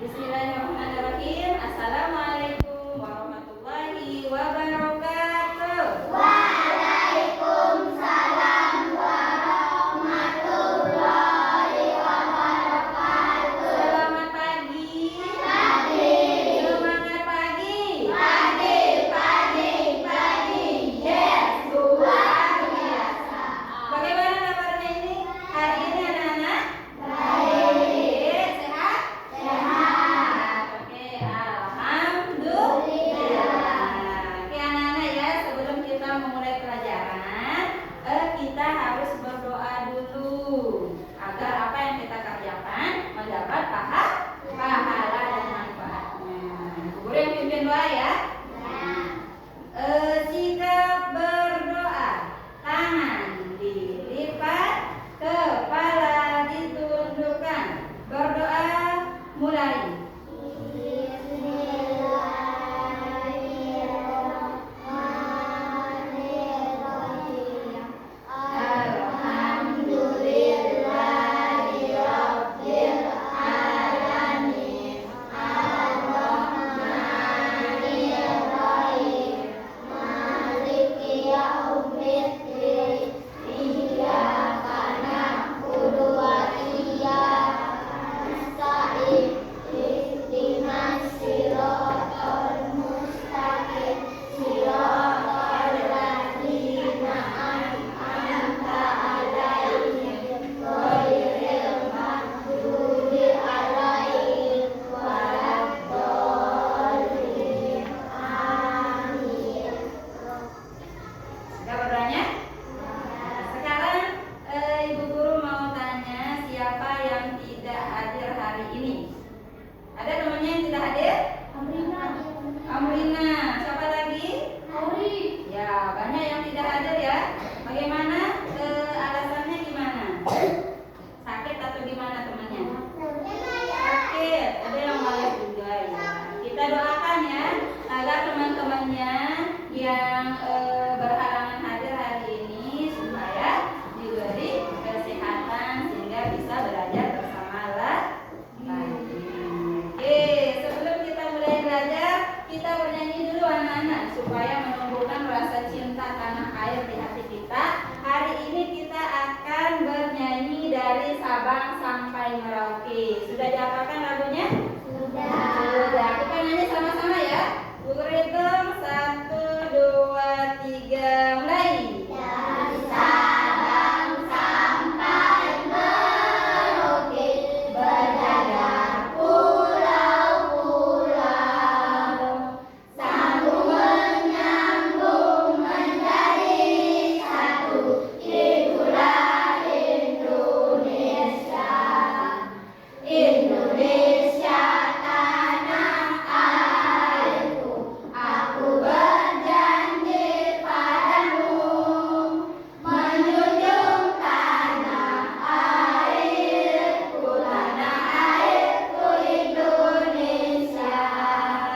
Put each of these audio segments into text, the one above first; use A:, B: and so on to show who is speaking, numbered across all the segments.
A: Bismillahirrahmanirrahim. Assalamualaikum warahmatullahi wabarakatuh.
B: Waalaikumsalam warahmatullahi wabarakatuh.
A: Selamat pagi.
B: Pagi.
A: Semangat pagi.
B: Pagi, pagi, pagi. Yes, luar biasa.
A: Bagaimana kabarnya ini? Hari ini anak-anak?
B: Baik.
A: Sehat?
B: Sehat.
A: Oke, alhamdulillah. Oke anak-anak ya, sebelum kita memulai pelajaran, kita harus berdoa dulu agar apa yang kita kerjakan mendapat pahala dan manfaatnya. Guru yang pimpin doa ya. Sikap berdoa, tangan dilipat, kepala ditundukkan. Berdoa mulai. Sudah berdoanya? Sekarang Ibu Guru mau tanya siapa yang tidak hadir hari ini? Ada temannya yang tidak hadir? Amrina. Siapa lagi? Ya, banyak yang tidak hadir ya. Bagaimana? Alasannya gimana? Sakit atau gimana temannya? Sakit. Ada yang malas juga ya. Kita doakan ya agar teman-temannya yang berhalangan hadir hari ini supaya diberi kesehatan sehingga bisa belajar bersama lagi. Oke, sebelum kita mulai belajar, kita bernyanyi dulu anak-anak supaya menumbuhkan rasa cinta tanah air di hati kita. Hari ini kita akan bernyanyi dari Sabang sampai Merauke. Sudah dihafalkan lagunya? Sudah. Kita nyanyi sama-sama ya. Guru hitung 1, 2, 3, mulai.
B: Dari Sabang sampai Merauke, berjajar pulau-pulau, sambung menyambung menjadi satu. Itulah Indonesia. Indonesia tanah airku, aku berjanji padamu, menjunjung tanah airku Indonesia.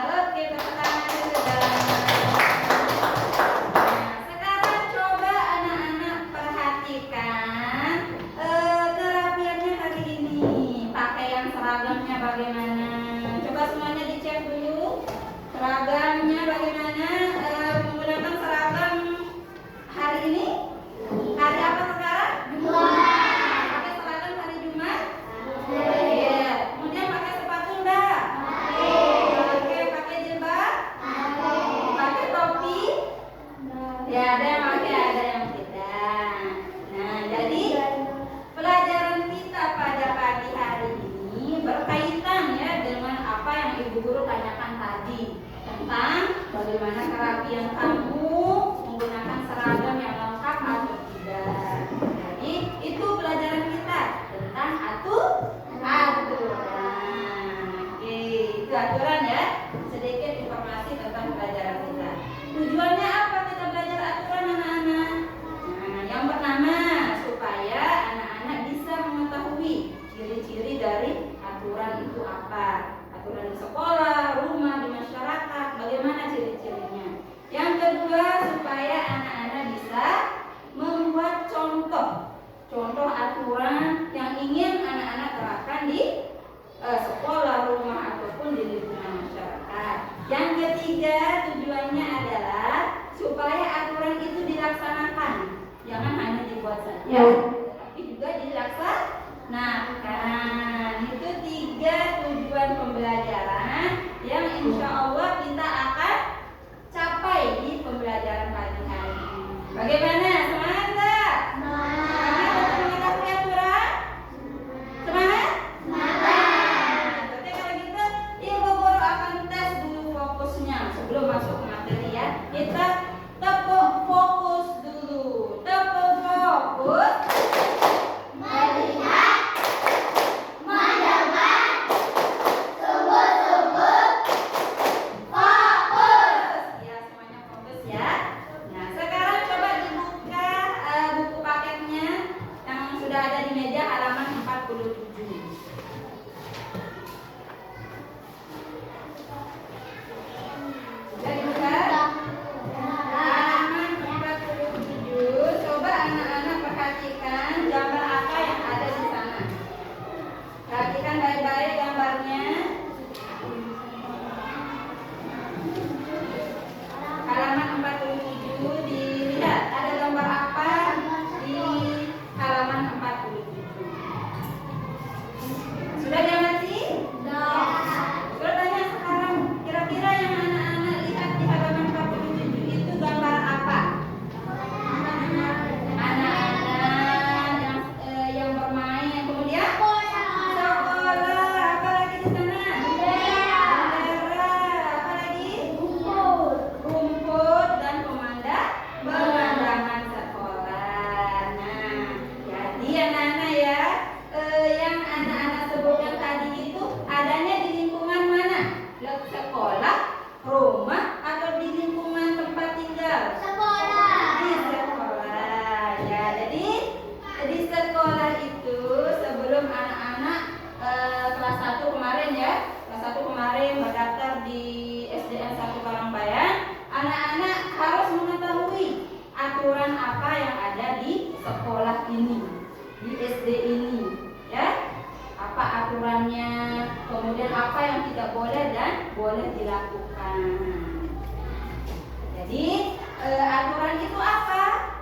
A: Oke, tepuk tangan sudah. Nah, sekarang coba anak-anak perhatikan kerapiannya hari ini. Pakaian seragamnya bagaimana? Coba semuanya dicek dulu. Seragamnya bagaimana? Menggunakan seragam hari ini? Hari apa sekarang?
B: Jumat.
A: Pakai seragam hari Jumat? Iya. Kemudian pakai sepatu enggak? Pakai jilbab? Pakai topi? Ya, ada yang pakai, ada yang tidak. Nah, jadi pelajaran kita pada pagi hari ini berkaitan ya dengan apa yang Ibu Guru tanyakan tadi tentang bagaimana kerapian kamu menggunakan seragam yang lengkap atau tidak. Jadi itu pelajaran kita tentang aturan. Oke, itu aturan ya. Sedikit informasi tentang pelajaran kita. Tujuannya apa kita belajar aturan anak-anak? Nah, yang pertama supaya anak-anak bisa mengetahui ciri-ciri dari aturan itu apa. Aturan di sekolah, rumah, di masyarakat, bagaimana ciri-cirinya. Yang kedua supaya anak-anak bisa membuat contoh aturan yang ingin anak-anak terapkan di sekolah, rumah atau maupun di lingkungan masyarakat. Yang ketiga, tujuannya adalah supaya aturan itu dilaksanakan, jangan hanya dibuat saja, tapi juga dilaksanakan. Itu 3 tujuan pembelajaran yang insya Allah kita akan capai di pembelajaran pagi hari ini. Bagaimana? Semangat nggak? Semangat untuk mengetahui aturan? Semangat? Oke, kalau gitu Ibu Guru akan tes dulu fokusnya sebelum masuk ke materi ya. Kita tepuk fokus dulu. Tepuk fokus.
B: Melihat, mendengar, sungguh-sungguh fokus.
A: Ya, semuanya fokus ya. Nah, sekarang coba dibuka buku paketnya yang sudah ada di meja halaman 47. Sudah dibuka? Halaman 47. Coba anak-anak perhatikan gambar apa yang ada di sana. Perhatikan baik-baik gambarnya. Halaman 47, dilihat ada gambar apa di halaman 47. Sudah diamati? Sudah tanya sekarang, kira-kira yang anak-anak lihat di halaman 47 itu gambar apa? Anak-anak yang bermain, kemudian sekolah, apa lagi di sana? Bendera, apa lagi? Rumput dan pemandangan sekolah. Nah, jadi anak-anak ya, yang anak-anak sebutkan tadi itu adanya di lingkungan mana? Sekolah, rumah, atau di lingkungan tempat tinggal? Di sekolah. Ya, jadi di sekolah itu sebelum anak-anak kelas 1 kemarin ya, kelas 1 kemarin berdaftar di SDN 1 Karangbayan, anak-anak harus mengetahui aturan apa yang ada di sekolah ini, di SD ini, ya. Apa aturannya, kemudian apa yang tidak boleh dan boleh dilakukan. Jadi aturan itu apa?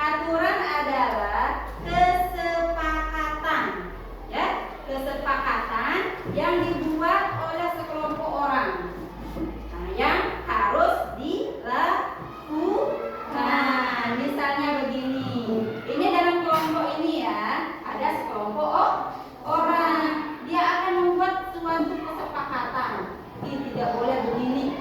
A: Aturan adalah kesepakatan, ya, kesepakatan yang dibuat oleh sekelompok orang, yang harus dilakukan. Misalnya begini, ini dalam kelompok ini ya, ada sekelompok orang, dia akan membuat suatu kesepakatan. Ini tidak boleh begini,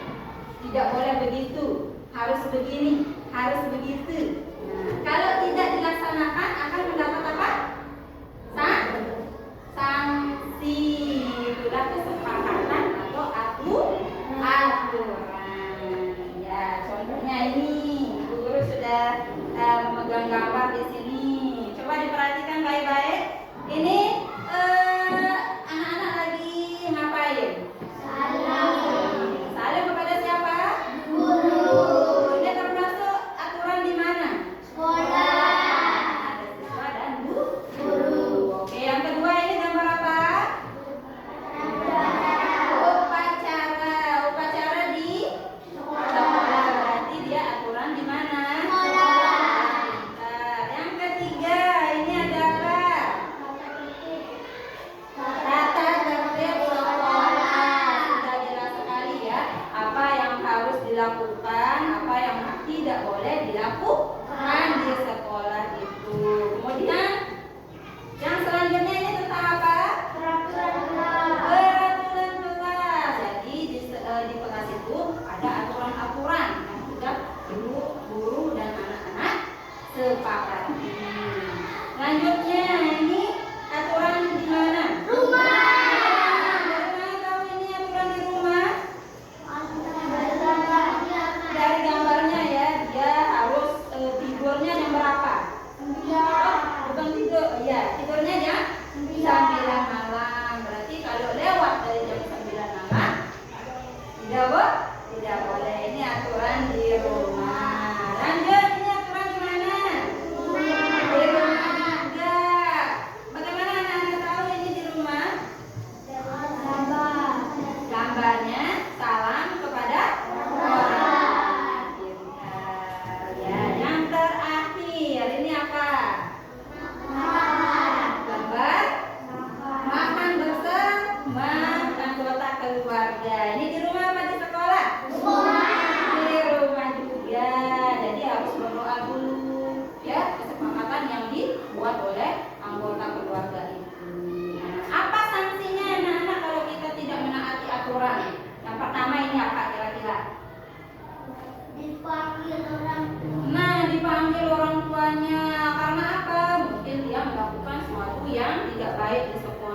A: tidak boleh begitu, harus begini, harus begitu. Nah, kalau tidak dilaksanakan akan mendapat apa? Sanksi. Itulah kesepakatan atau aturan. Ya, contohnya ini, Bu Guru sudah memegang gambar di sini. Coba diperhatikan baik-baik. Ini anak-anak lagi ngapain? Salam kepada siapa? Guru. Ini termasuk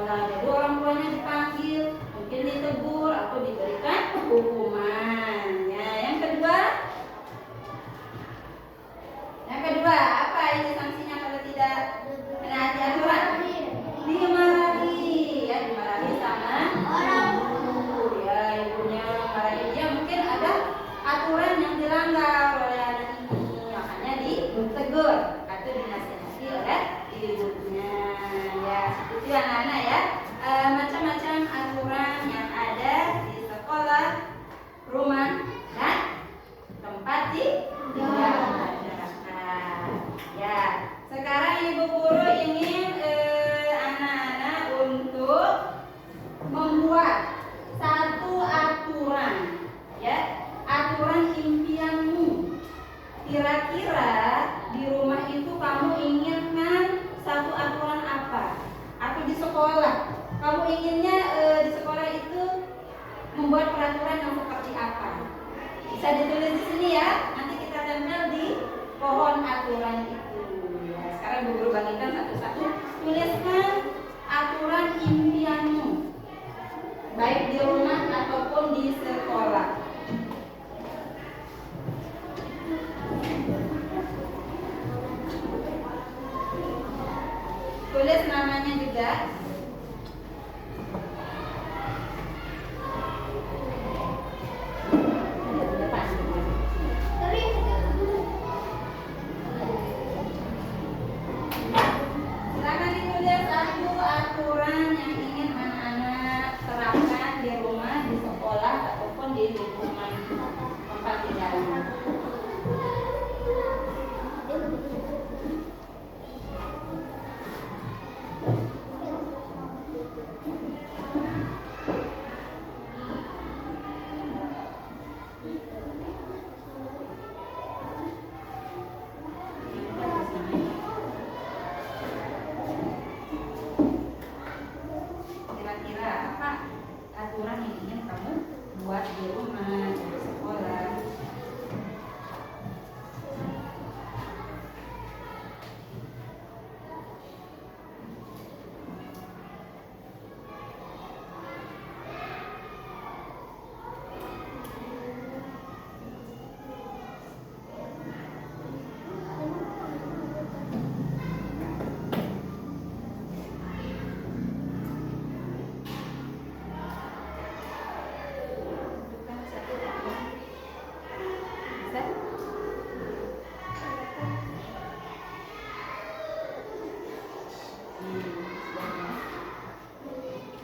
A: Nah, jadi orang tuanya dipanggil, mungkin ditegur atau diberikan hukuman. Ya, yang kedua apa ini sanksinya kalau tidak menaati aturan? Dimarahi, ya dimarahi sama orang guru. Ya, ibunya marahi dia, mungkin ada aturan yang dilanggar oleh anak ini, makanya ditegur atau dinasihati oleh ibunya. Ya, seperti anak-anak ya, macam-macam aturan yang ada di sekolah, rumah, dan tempat tinggal masyarakat. Ya, sekarang ibu guru ingin anak-anak untuk membuat satu aturan, ya, aturan impianmu. Kira-kira di rumah itu kamu inginkan satu aturan apa? Atau di sekolah, kamu inginnya di sekolah itu membuat peraturan yang seperti apa? Bisa ditulis di sini ya. Nanti kita tempel di pohon aturan itu. Ya, sekarang ibu guru bagikan satu-satu. Tuliskan aturan impianmu, baik di rumah ataupun di sekolah. Tulis namanya juga. Silakan ditulis satu aturan yang ingin anak-anak terapkan di rumah, di sekolah, ataupun di lingkungan tempat tinggalnya. Kira-kira apa aturan yang ingin kamu buat di rumah, di sekolah?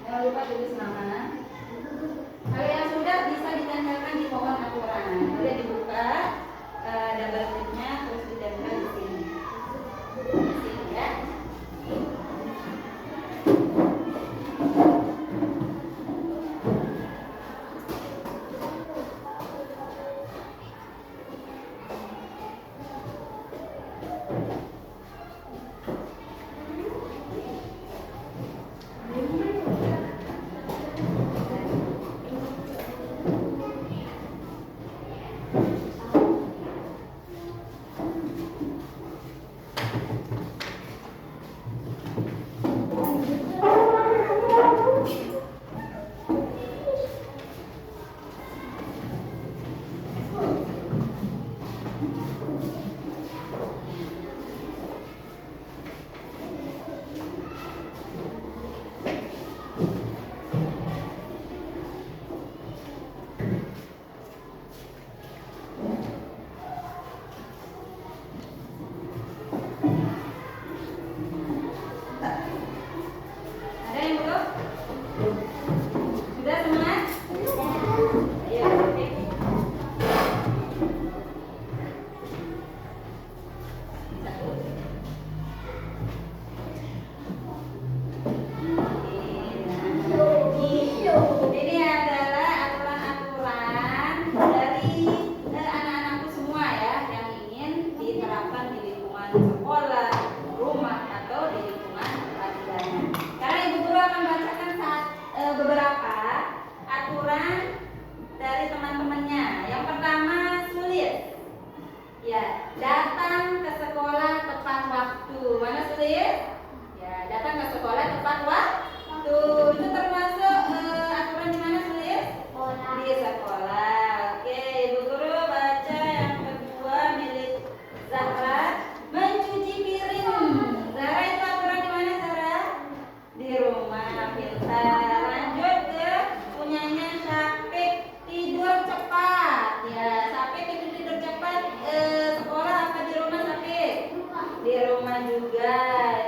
A: Jangan lupa tulis nama. Kalau yang sudah bisa ditempelkan di pohon aturan. Boleh dibuka double flipnya, terus ditempel di sini. Di sini ya. pintar. Lanjut ke punyanya Syafik, tidur cepat. Ya, Syafik itu tidur cepat. Sekolah apa di rumah Syafik? Di rumah juga.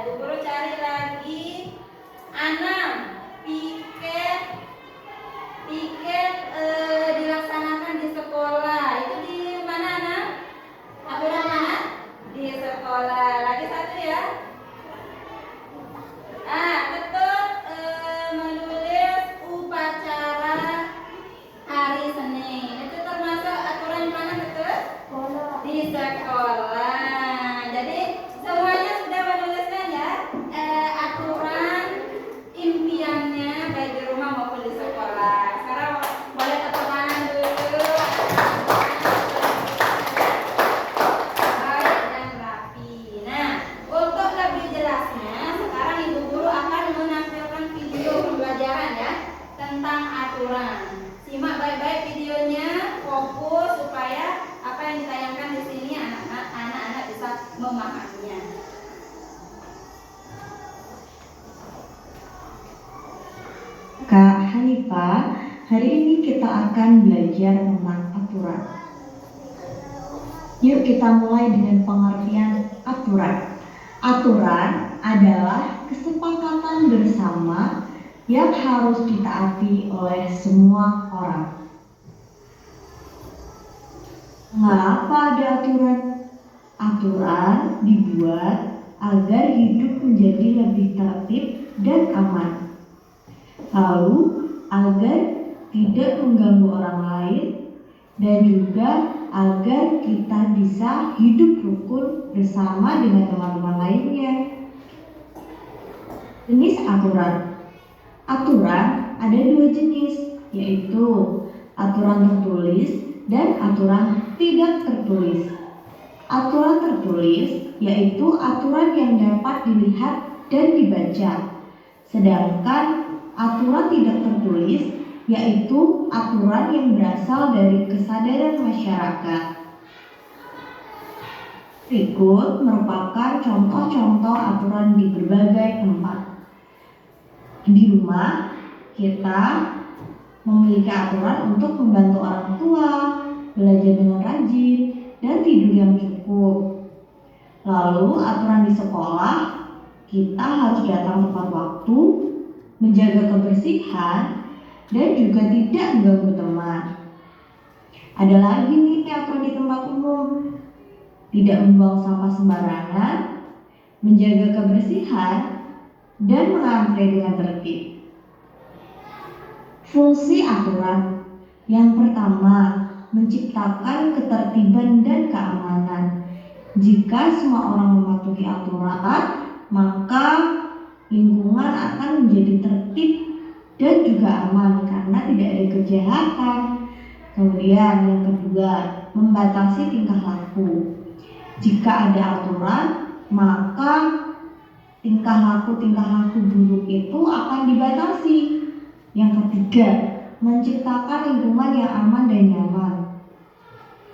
A: Ibu guru cari lagi. Anam, piket dilaksanakan di sekolah. Itu di mana, Anam? Aturan mana? Di sekolah. Lagi satu ya. Betul, menulis upacara hari Senin. Itu termasuk aturan mana betul? Di sekolah. Jadi semuanya sudah menuliskan ya aturan impiannya baik di rumah maupun di sekolah. Sekarang boleh tepuk tangan dulu. Baik dan rapi. Nah, untuk lebih jelasnya, sekarang ibu guru akan menampilkan video pembelajaran ya tentang aturan. Simak baik-baik videonya, fokus supaya apa yang ditayangkan di sini anak-anak bisa memahaminya.
C: Kak Hanifah, hari ini kita akan belajar tentang aturan. Yuk kita mulai dengan pengertian aturan. Aturan adalah kesepakatan bersama yang harus ditaati oleh semua orang. Mengapa ada aturan? Aturan dibuat agar hidup menjadi lebih tertib dan aman. Lalu agar tidak mengganggu orang lain dan juga agar kita bisa hidup rukun bersama dengan teman-teman lainnya. Jenis aturan. Aturan ada dua jenis, yaitu aturan tertulis dan aturan tidak tertulis. Aturan tertulis yaitu aturan yang dapat dilihat dan dibaca. Sedangkan aturan tidak tertulis yaitu aturan yang berasal dari kesadaran masyarakat. Berikut merupakan contoh-contoh aturan di berbagai tempat. Di rumah, kita memiliki aturan untuk membantu orang tua, belajar dengan rajin, dan tidur yang cukup. Lalu aturan di sekolah, kita harus datang tepat waktu, menjaga kebersihan, dan juga tidak mengganggu teman. Ada lagi nih aturan di tempat umum, tidak membuang sampah sembarangan, menjaga kebersihan, dan mengantre dengan tertib. Fungsi aturan yang pertama, menciptakan ketertiban dan keamanan. Jika semua orang mematuhi aturan, maka lingkungan akan menjadi tertib dan juga aman karena tidak ada kejahatan. Kemudian yang kedua, membatasi tingkah laku. Jika ada aturan, maka tingkah laku buruk itu akan dibatasi. Yang ketiga, menciptakan lingkungan yang aman dan nyaman.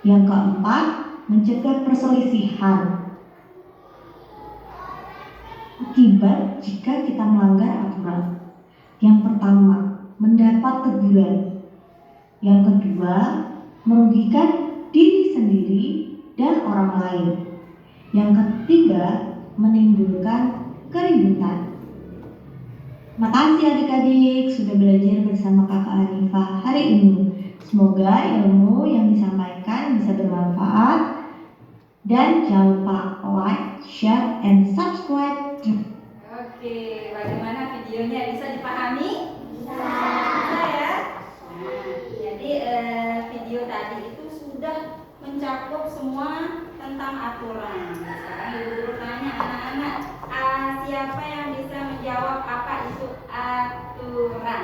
C: Yang keempat, mencegah perselisihan. Akibat jika kita melanggar aturan. Yang pertama, mendapat teguran. Yang kedua, merugikan diri sendiri dan orang lain. Yang ketiga, menimbulkan keributan. Terima kasih adik-adik sudah belajar bersama Kakak Hanifah hari ini. Semoga ilmu yang disampaikan bisa bermanfaat. Dan jangan lupa like, share, and subscribe.
A: Oke, bagaimana videonya? Bisa dipahami? Bisa ya? Jadi video tadi itu sudah mencakup semua tentang aturan. Sekarang ibu guru tanya anak-anak, siapa yang bisa menjawab apa itu aturan?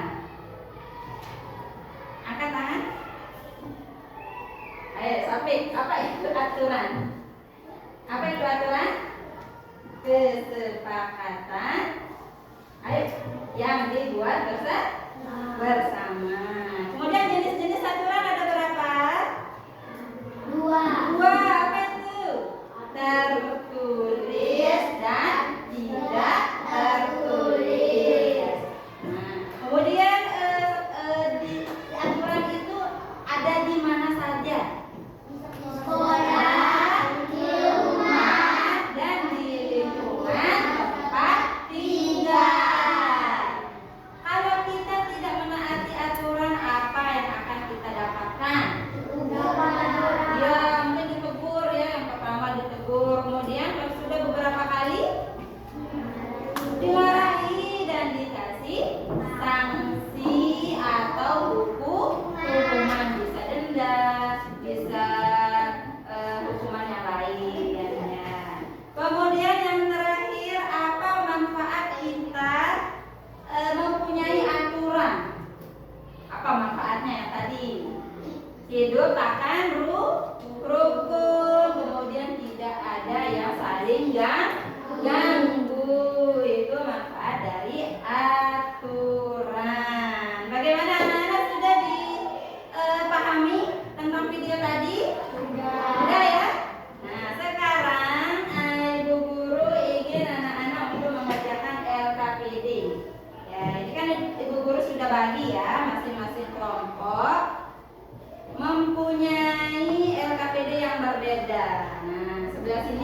A: Angkat tangan. Ayo, Sapi, apa itu aturan? Apa itu aturan? Kesepakatan. Ayo, yang dibuat bersama. Kemudian jenis-jenis aturan ada berapa? Dua. Apa itu? Tertulis dan tidak tertulis.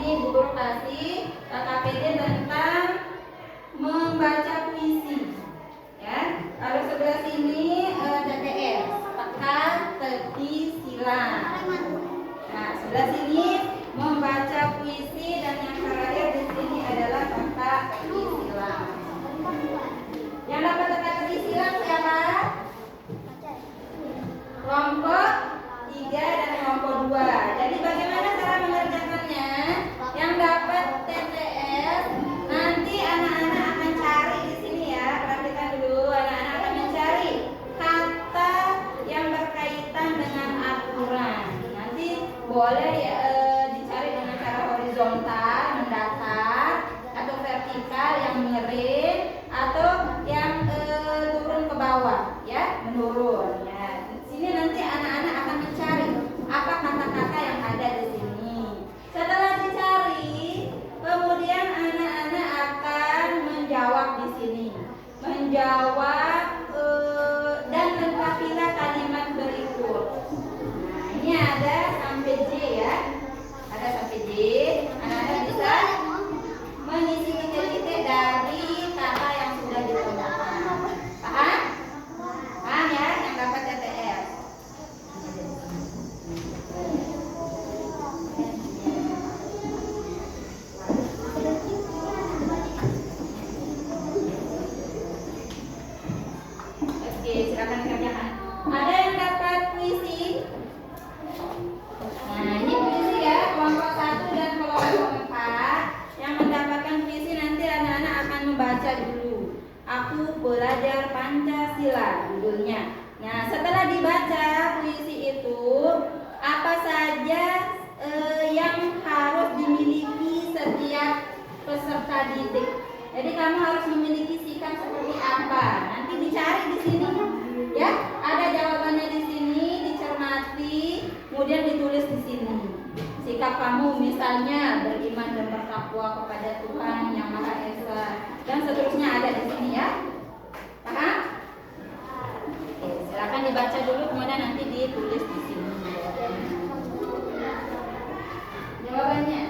A: sini Bu Guru kasih KKPD tentang membaca puisi. Ya, kalau sebelah sini TTS, peka teki silang. Nah, sebelah sini membaca puisi dan yang terakhir di sini adalah peka teki silang. Yang dapat teka teki silang siapa? Kelompok 3 dan kelompok 2. Jadi bagaimana cara mengerjakannya? Yang dapat TTS nanti anak-anak akan cari di sini ya. Perhatikan dulu, anak-anak akan mencari kata yang berkaitan dengan aturan. Nanti boleh dicari dengan cara horizontal, mendatar, atau vertikal yang miring, atau yang turun ke bawah, ya, menurun. Ya, di sini nanti anak-anak akan mencari apa kata-kata yang ada di sini. Setelah dicari, kemudian anak-anak akan menjawab di sini, menjawab dan lengkapilah kalimat berikut. Nah, ini ada sampai J ya, ada sampai J. Anak-anak bisa mengisi titik-titik dari kata yang sudah ditemukan. Paham? Paham ya, yang dapat TTS. Oke, silakan kerjakan. Ada yang dapat puisi? Nah, ini puisi ya, kelompok 1 dan kelompok 4. Yang mendapatkan puisi nanti anak-anak akan membaca dulu. Aku belajar Pancasila judulnya. Nah, setelah dibaca puisi itu, apa saja yang harus dimiliki setiap peserta didik. Jadi kamu harus memiliki sikap seperti apa? Nanti dicari di sini. Ya, ada jawabannya di sini, dicermati, kemudian ditulis di sini. Sikap kamu misalnya beriman dan bertakwa kepada Tuhan Yang Maha Esa dan seterusnya ada di sini ya. Paham? Oke, silakan dibaca dulu kemudian nanti ditulis di sini. Jawabannya.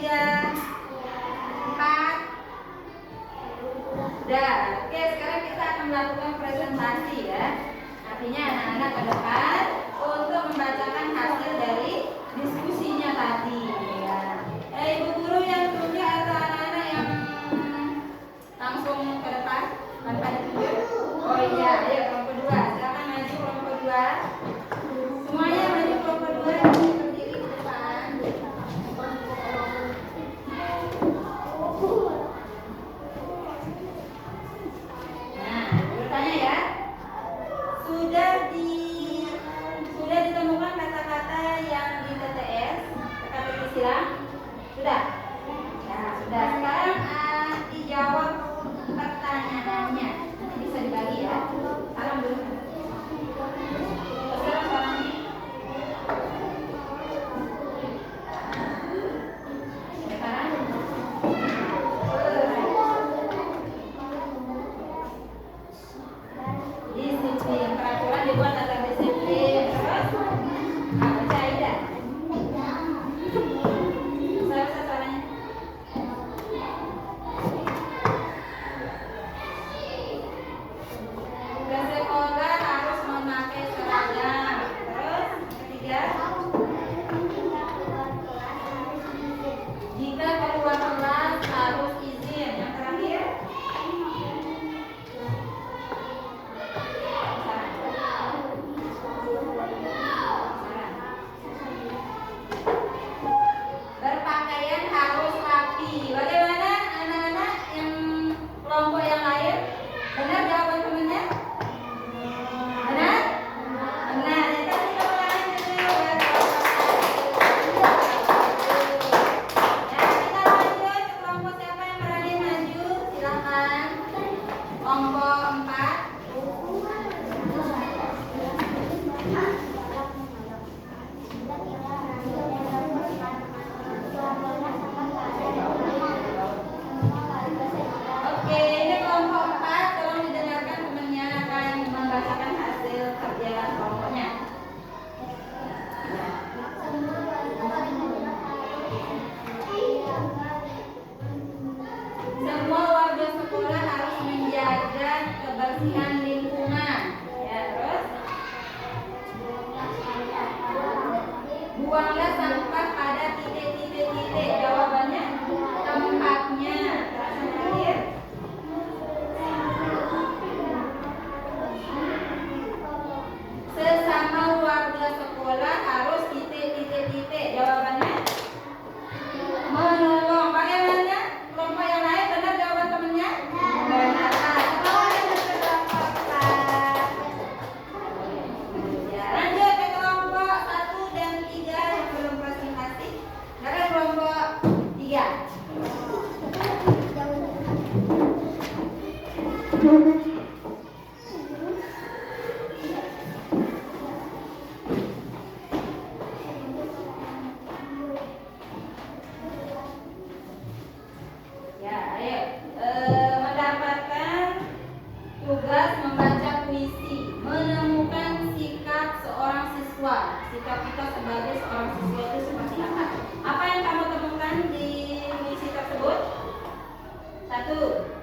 A: 3, 4. Udah. Oke, sekarang kita akan melakukan presentasi ya. Artinya anak-anak ke depan untuk membacakan hasil dari diskusinya tadi ya. Ibu guru yang tunjuk atau anak-anak yang langsung ke depan tanpa ditunjuk? Oh iya, ayo kelompok 2. Silakan maju kelompok 2. Semuanya maju kelompok 2 yang berdiri di depan. Nah, bertanya ya. Sudah ditemukan kata-kata yang di TTS, teka-teki silang? Sudah? Ya, sudah. Sekarang dijawab pertanyaannya. Nanti bisa dibagi ya. Salam dulu. Salam salamnya. Sekarang disiplin, peraturan dibuat atas disiplin. Terus baca Aida. Saya soalnya. Ke sekolah harus memakai seragam. Terus ketiga, jika keluar kelas harus izin. Yang terakhir, berpakaian harus rapi. Bagaimana anak-anak yang kelompok yang lain? Benar jawaban temannya? Benar? Benar. Ya, kasih tepuk tangan dulu. Ya, kita lanjut ke kelompok siapa yang berani maju? Silakan. Kelompok 4. Oke, ini kelompok 4. Tolong didengarkan, temannya akan membacakan hasil kerja kelompoknya. Semua warga sekolah harus menjaga kebersihan lingkungan. Ya, terus buanglah sampah pada titik-titik-titik. Jawabannya tempatnya. Terus yang terakhir, sesama warga sekolah harus titik-titik-titik. Jawabannya menolong. Bagaimana kelompok yang lain? Benar jawaban temannya? Benar. Sekolah yang kelompok 4. Ya, lanjut ke kelompok 1 dan 3 yang belum presentasi. Silakan kelompok 3. Ya, ayo. Mendapatkan tugas membaca puisi, menemukan sikap seorang siswa. Sikap kita sebagai seorang siswa itu seperti apa? Apa yang kamu temukan di puisi tersebut? 1.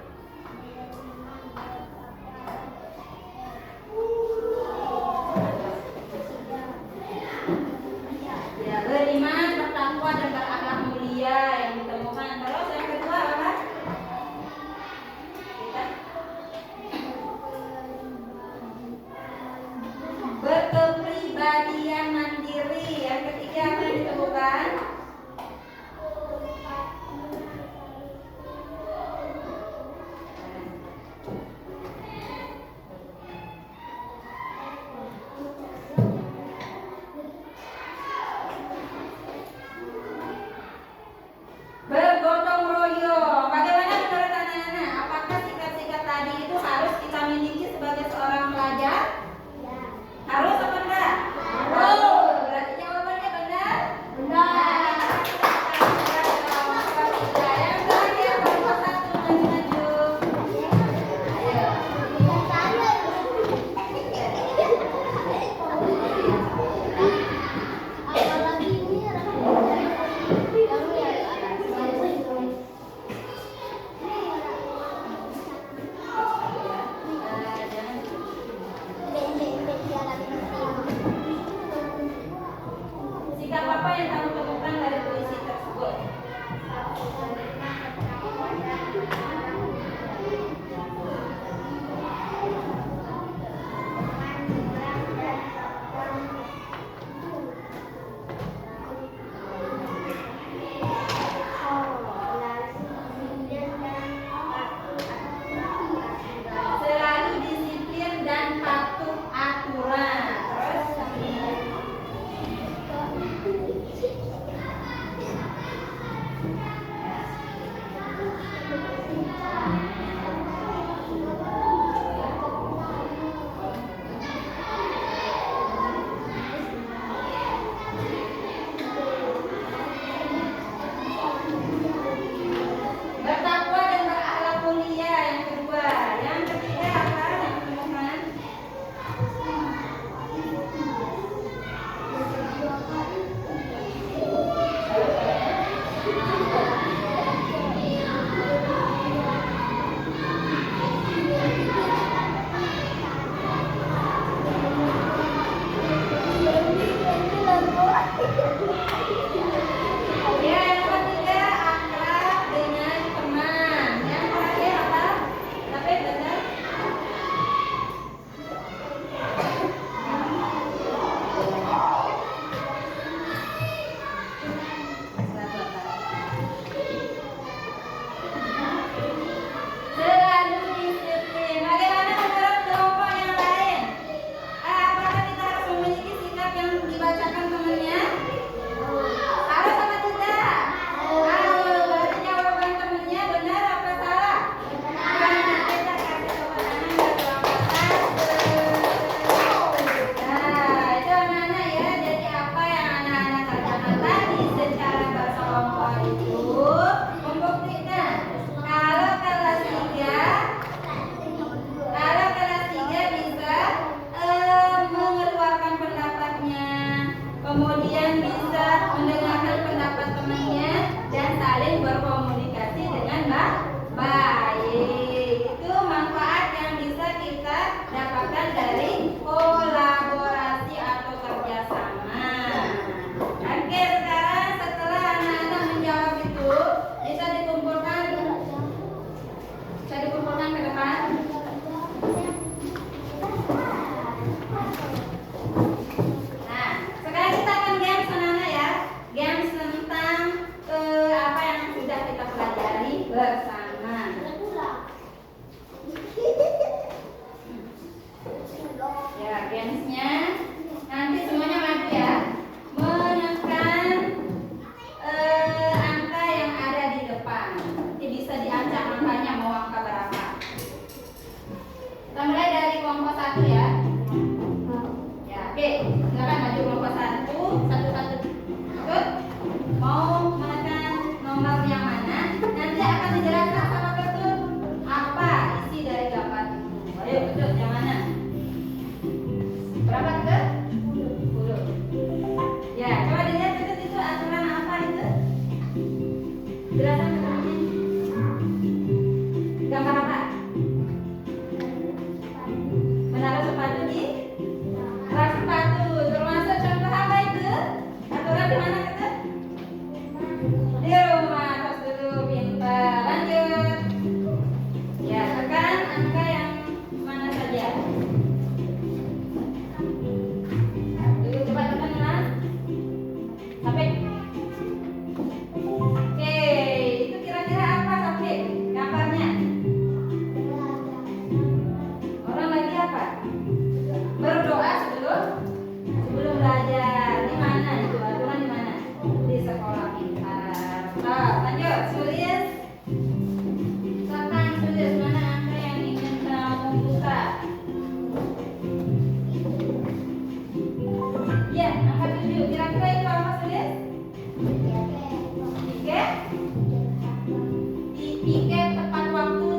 A: Piket tepat waktu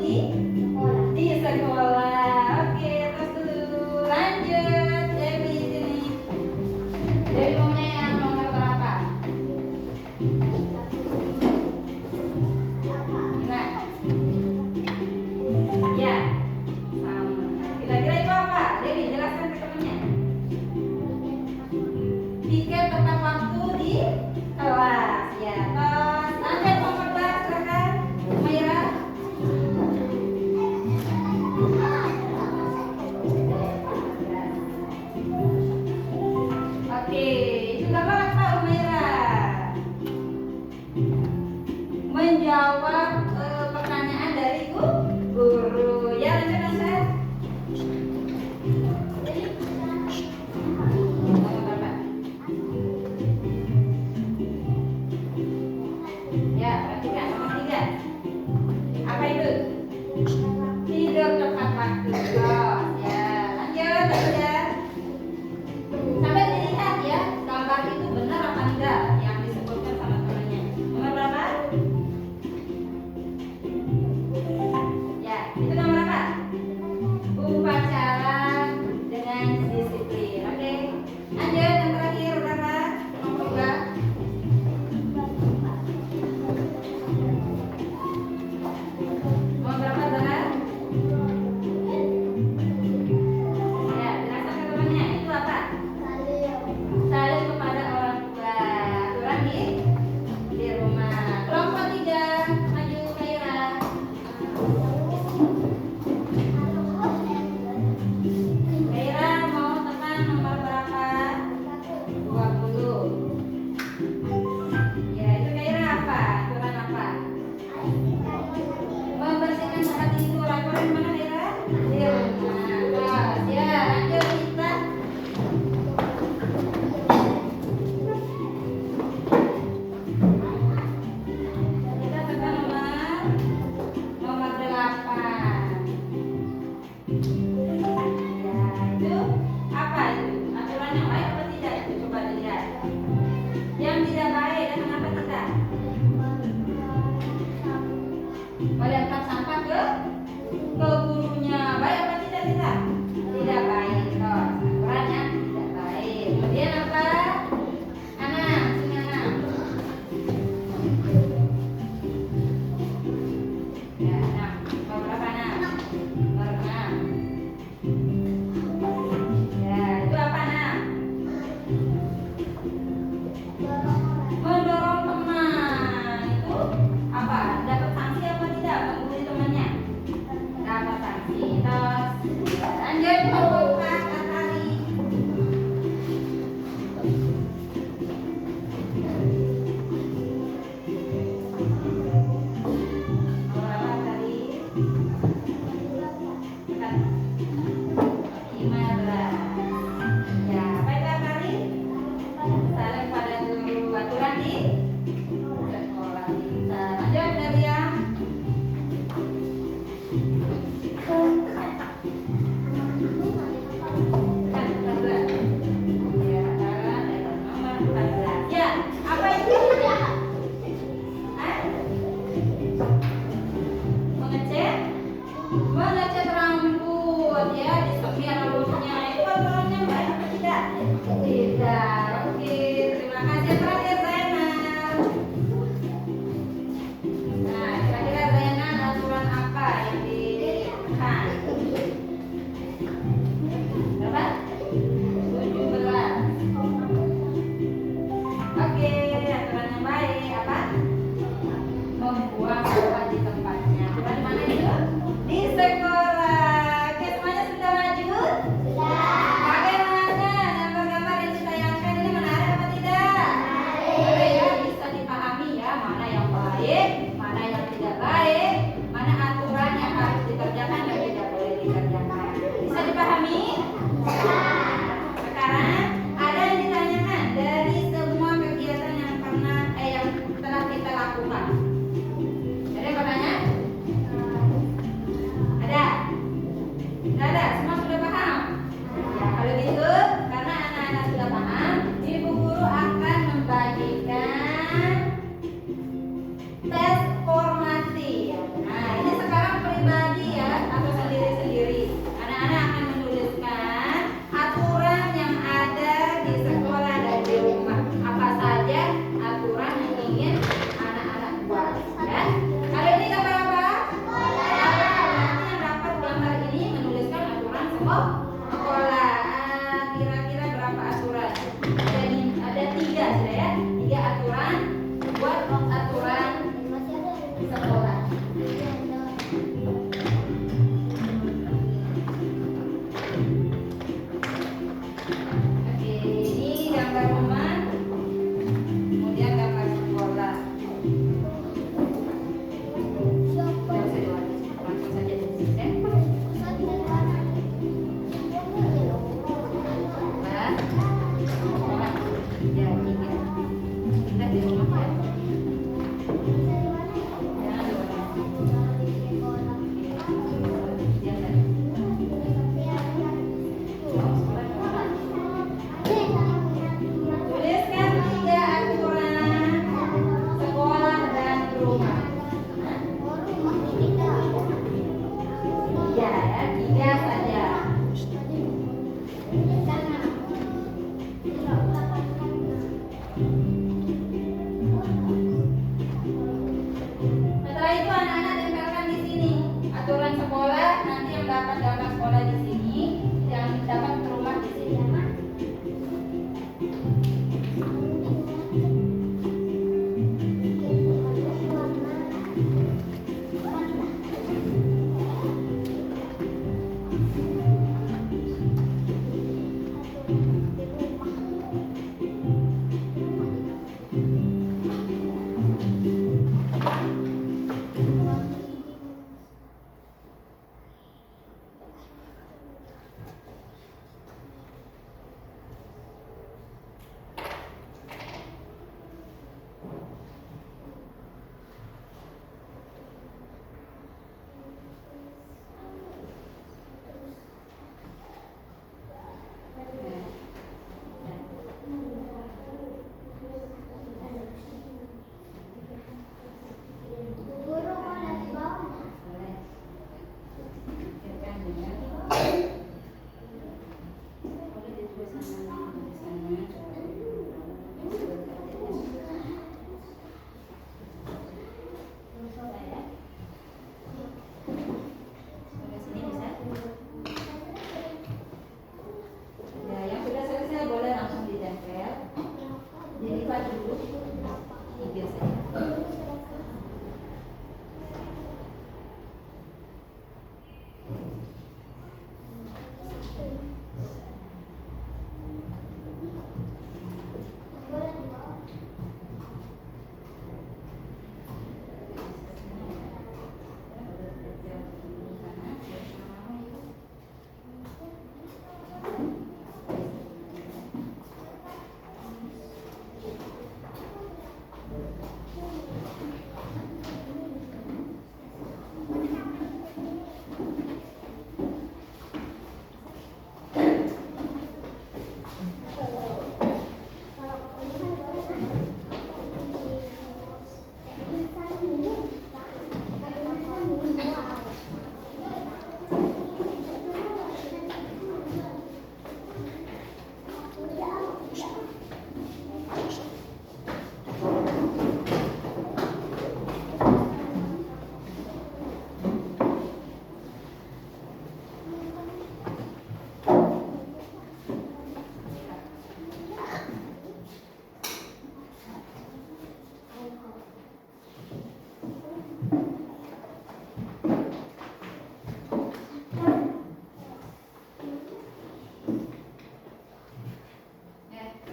A: di sekolah. Oke, terus dulu. Lanjut, Dewi sini. Dewi maunya yang nomor berapa? Gimana? Ya, sama. Kira-kira itu apa? Dewi jelaskan ke temannya. Piket tepat waktu di kelas. Ya, terus lanjut nomor 2, silakan. Maira. Oke, itu gambar apa Umaira? Menjawab pertanyaan dari guru. Ya, lanjut Nasar. Nomor berapa? Ya, perhatikan nomor 3. Apa itu? Tidur tepat waktu. Oh, ya, lanjut ya. Sampai dilihat ya, gambar itu benar apa enggak yang disebutkan sama temannya. Nomor berapa? sekolah. Oke, ini gambar rumah, kemudian gambar sekolah. Yang kedua, langsung saja di sini. Ya, tiga. Kita di rumah ya. Jangan lupa. Jangan. Tuliskan 3 aturan sekolah dan rumah. Iya ya, 3 saja. Setelah itu anak-anak tempelkan di sini aturan sekolah. Nanti yang dapat gambar sekolah di sini, yang dapat rumah di sini.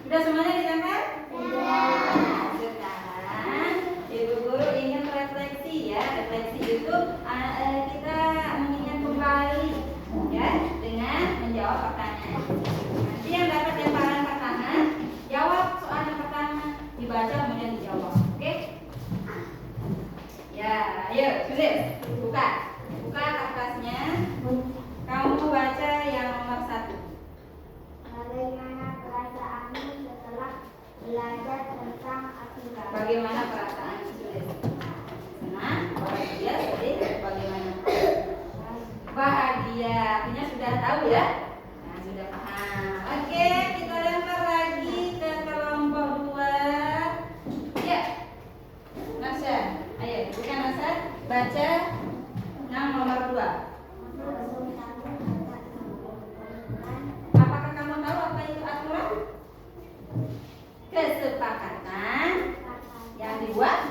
A: Sudah semuanya ditempel? Sudah. Sekarang Ibu Guru ingin refleksi ya. Refleksi itu kita mengingat kembali ya dengan menjawab pertanyaan. Nanti yang dapat lemparan pertama, jawab soal yang pertama, dibaca kemudian dijawab. Oke? Ya, ayo tulis. Buka kertasnya. Kamu baca yang nomor 1.
B: Bagaimana perasaanmu setelah belajar tentang aturan?
A: Bagaimana perasaan tulis? Senang, bahagia, sedih, bagaimana? Bahagia, artinya sudah tahu ya? Nah, sudah paham. Oke, kita lempar lagi ke kelompok 2. Ya, Nasya, ayo, bukan Nasya, baca yang nomor 2. Apakah kamu tahu apa itu aturan? Kesepakatan yang dibuat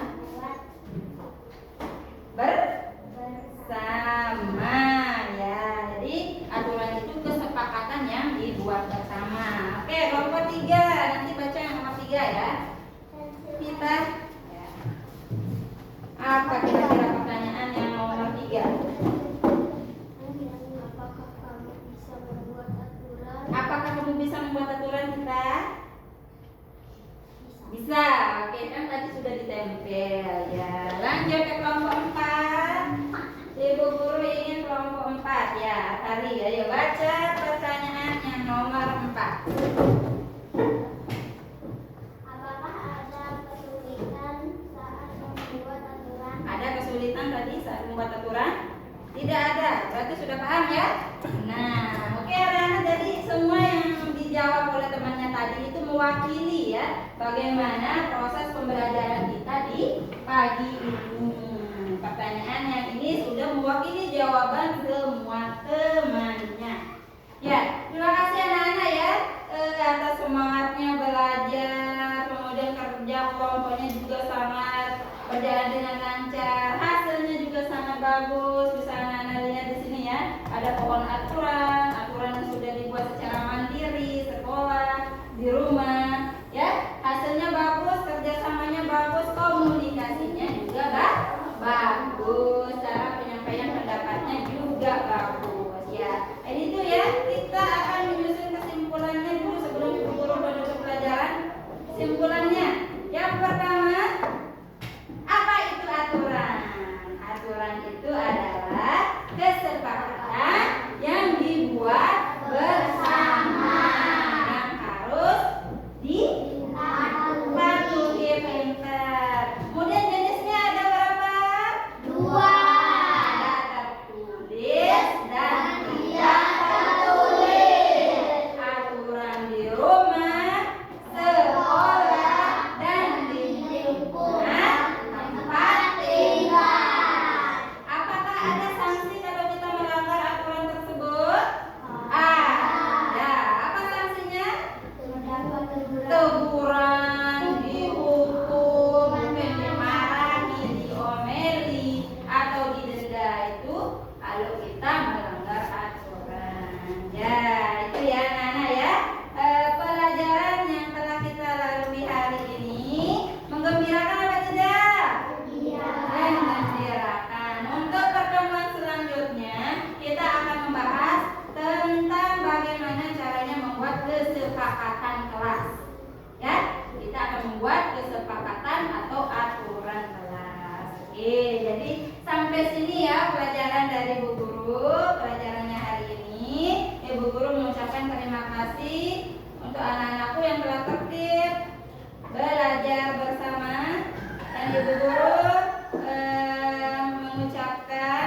A: baca pertanyaan yang nomor 4.
B: Apakah ada kesulitan saat membuat aturan?
A: Ada kesulitan tadi saat membuat aturan? Tidak ada, berarti sudah paham ya? Nah, oke anak-anak, jadi semua yang dijawab oleh temannya tadi itu mewakili ya bagaimana proses pembelajaran kita di pagi ini. Pertanyaan yang ini sudah mewakili jawaban semua temannya. Ya, terima kasih anak-anak ya atas semangatnya belajar, kemudian kerja kelompoknya juga sangat berjalan dengan lancar, hasilnya juga sangat bagus. Bisa anak-anak lihat di sini ya, ada pohon aturan yang sudah dibuat secara mandiri, sekolah, di rumah, ya hasilnya bagus, kerjasamanya bagus, komunikasinya juga bagus, cara penyampaian pendapatnya juga bagus. Ya, ini tuh ya kita akan menyusun kesimpulannya dulu sebelum guru menutup pelajaran. Kesimpulannya, yang pertama, apa itu aturan? Aturan itu adalah kesepakatan yang dibuat bersama yang harus dipatuhi. Pintar. Kemudian jenisnya ada berapa?
B: 2.
A: Ada tertulis dan tidak tertulis. Aturan di rumah, sekolah, dan di lingkungan tempat tinggal. Apakah ada sanksi kalau kita melanggar aturan tersebut? Ada. Apa sanksinya?
B: Terdapat
A: Teguran, dihukum, mungkin dimarahi, diomeli, atau didenda. Itu kalau kita melanggar aturan. Ya, itu ya anak-anak ya. Pelajaran yang telah kita lalui hari ini menggembirakan apa tidak? Menggembirakan. Untuk pertemuan selanjutnya kita akan membahas tentang bagaimana caranya membuat kesepakatan kelas. Ya, kita akan membuat kesepakatan atau aturan kelas. Oke, jadi sampai sini ya pelajaran dari Bu Guru, pelajarannya hari ini. Ibu Guru mengucapkan terima kasih untuk anak-anakku yang telah tertib belajar bersama, dan Ibu Guru mengucapkan